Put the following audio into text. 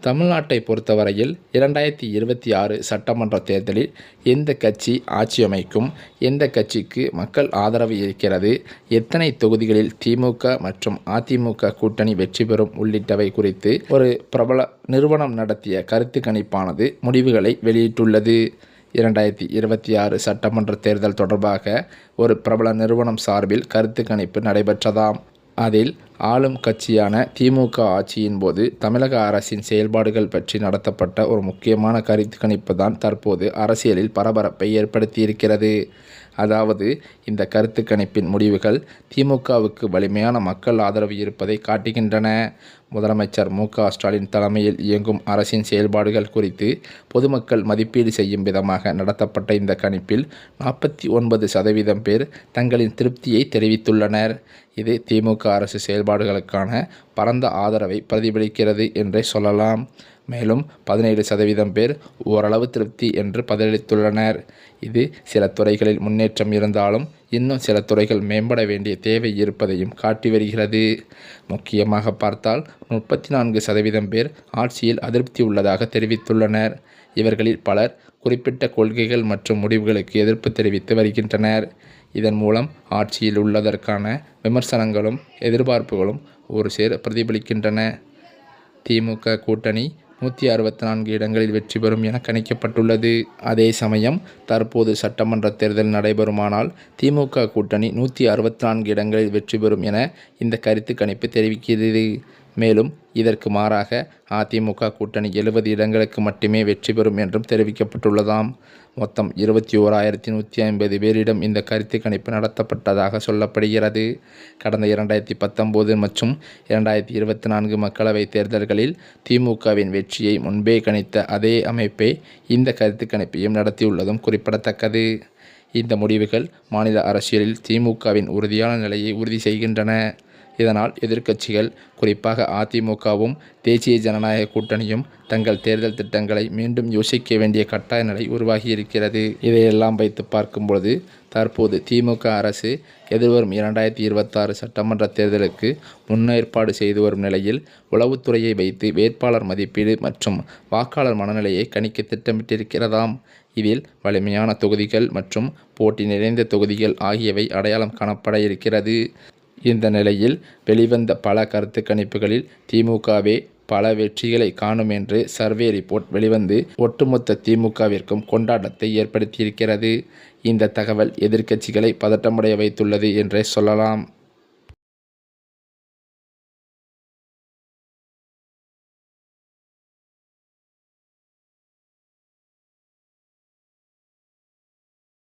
தமிழ்நாட்டை பொறுத்தவரையில் 2026 சட்டமன்ற தேர்தலில் எந்த கட்சி ஆட்சி அமைக்கும், எந்த கட்சிக்கு மக்கள் ஆதரவு இருக்கிறது, எத்தனை தொகுதிகளில் திமுக மற்றும் அதிமுக கூட்டணி வெற்றி பெறும் உள்ளிட்டவை குறித்து ஒரு பிரபல நிறுவனம் நடத்திய கருத்து கணிப்பானது முடிவுகளை வெளியிட்டுள்ளது. 2026 சட்டமன்ற தேர்தல் தொடர்பாக ஒரு பிரபல நிறுவனம் சார்பில் கருத்து கணிப்பு நடைபெற்றதாம். அதில் ஆளும் கட்சியான திமுக ஆட்சியின் போது தமிழக அரசின் செயல்பாடுகள் பற்றி நடத்தப்பட்ட ஒரு முக்கியமான கருத்து கணிப்பு தான் தற்போது அரசியலில் பரபரப்பை ஏற்படுத்தியிருக்கிறது. அதாவது இந்த கருத்து கணிப்பின் முடிவுகள் திமுகவுக்கு வலிமையான மக்கள் ஆதரவு இருப்பதை காட்டுகின்றன. முதலமைச்சர் மு.க.ஸ்டாலின் தலைமையில் இயங்கும் அரசின் செயல்பாடுகள் குறித்து பொதுமக்கள் மதிப்பீடு செய்யும் விதமாக நடத்தப்பட்ட இந்த கணிப்பில் 49% பேர் தங்களின் திருப்தியை தெரிவித்துள்ளனர். இது திமுக அரசு செயல்பாடுகளுக்கான பரந்த ஆதரவை பிரதிபலிக்கிறது என்றே சொல்லலாம். மேலும் 17% பேர் ஓரளவு திருப்தி என்று பதிலளித்துள்ளனர். இது சில துறைகளில் முன்னேற்றம் இருந்தாலும் இன்னும் சில துறைகள் மேம்பட வேண்டிய தேவை இருப்பதையும் காட்டி வருகிறது. முக்கியமாக பார்த்தால் 34% பேர் ஆட்சியில் அதிருப்தி உள்ளதாக தெரிவித்துள்ளனர். இவர்களில் பலர் குறிப்பிட்ட கொள்கைகள் மற்றும் முடிவுகளுக்கு எதிர்ப்பு தெரிவித்து வருகின்றனர். இதன் மூலம் ஆட்சியில் உள்ளதற்கான விமர்சனங்களும் எதிர்பார்ப்புகளும் ஒரு சேர பிரதிபலிக்கின்றன. திமுக கூட்டணி 164 இடங்களில் வெற்றி பெறும் என கணிக்கப்பட்டுள்ளது. அதே சமயம் தற்போது சட்டமன்ற தேர்தல் நடைபெறுமானால் திமுக கூட்டணி 164 இடங்களில் வெற்றி பெறும் என இந்த கருத்து கணிப்பு தெரிவிக்கிறது. மேலும் இதற்கு மாறாக அதிமுக கூட்டணி 70 இடங்களுக்கு மட்டுமே வெற்றி பெறும் என்றும் தெரிவிக்கப்பட்டுள்ளதாம். மொத்தம் 21,150 பேரிடம் இந்த கருத்து கணிப்பு நடத்தப்பட்டதாக சொல்லப்படுகிறது. கடந்த 2019 மற்றும் 2024 மக்களவைத் தேர்தல்களில் திமுகவின் வெற்றியை முன்பே கணித்த அதே அமைப்பே இந்த கருத்து கணிப்பையும் நடத்தியுள்ளதும் குறிப்பிடத்தக்கது. இந்த முடிவுகள் மாநில அரசியலில் திமுகவின் உறுதியான நிலையை உறுதி செய்கின்றன. இதனால் எதிர்க்கட்சிகள், குறிப்பாக அதிமுகவும் தேசிய ஜனநாயக கூட்டணியும் தங்கள் தேர்தல் திட்டங்களை மீண்டும் யோசிக்க வேண்டிய கட்டாய நிலை உருவாகியிருக்கிறது. இதையெல்லாம் வைத்து பார்க்கும்போது தற்போது திமுக அரசு எதிர்வரும் 2026 சட்டமன்ற தேர்தலுக்கு முன்னேற்பாடு செய்து வரும் நிலையில் உளவுத்துறையை வைத்து வேட்பாளர் மதிப்பீடு மற்றும் வாக்காளர் மனநிலையை கணிக்க திட்டமிட்டிருக்கிறதாம். இதில் வலிமையான தொகுதிகள் மற்றும் போட்டி நிறைந்த தொகுதிகள் ஆகியவை அடையாளம் காணப்பட இருக்கிறது. இந்த நிலையில் வெளிவந்த பல கருத்து கணிப்புகளில் திமுகவே பல வெற்றிகளை காணும் என்று சர்வே ரிப்போர்ட் வெளிவந்து ஒட்டுமொத்த திமுகவிற்கும் கொண்டாட்டத்தை ஏற்படுத்தியிருக்கிறது. இந்த தகவல் எதிர்க்கட்சிகளை பதட்டமடைய வைத்துள்ளது என்றே சொல்லலாம்.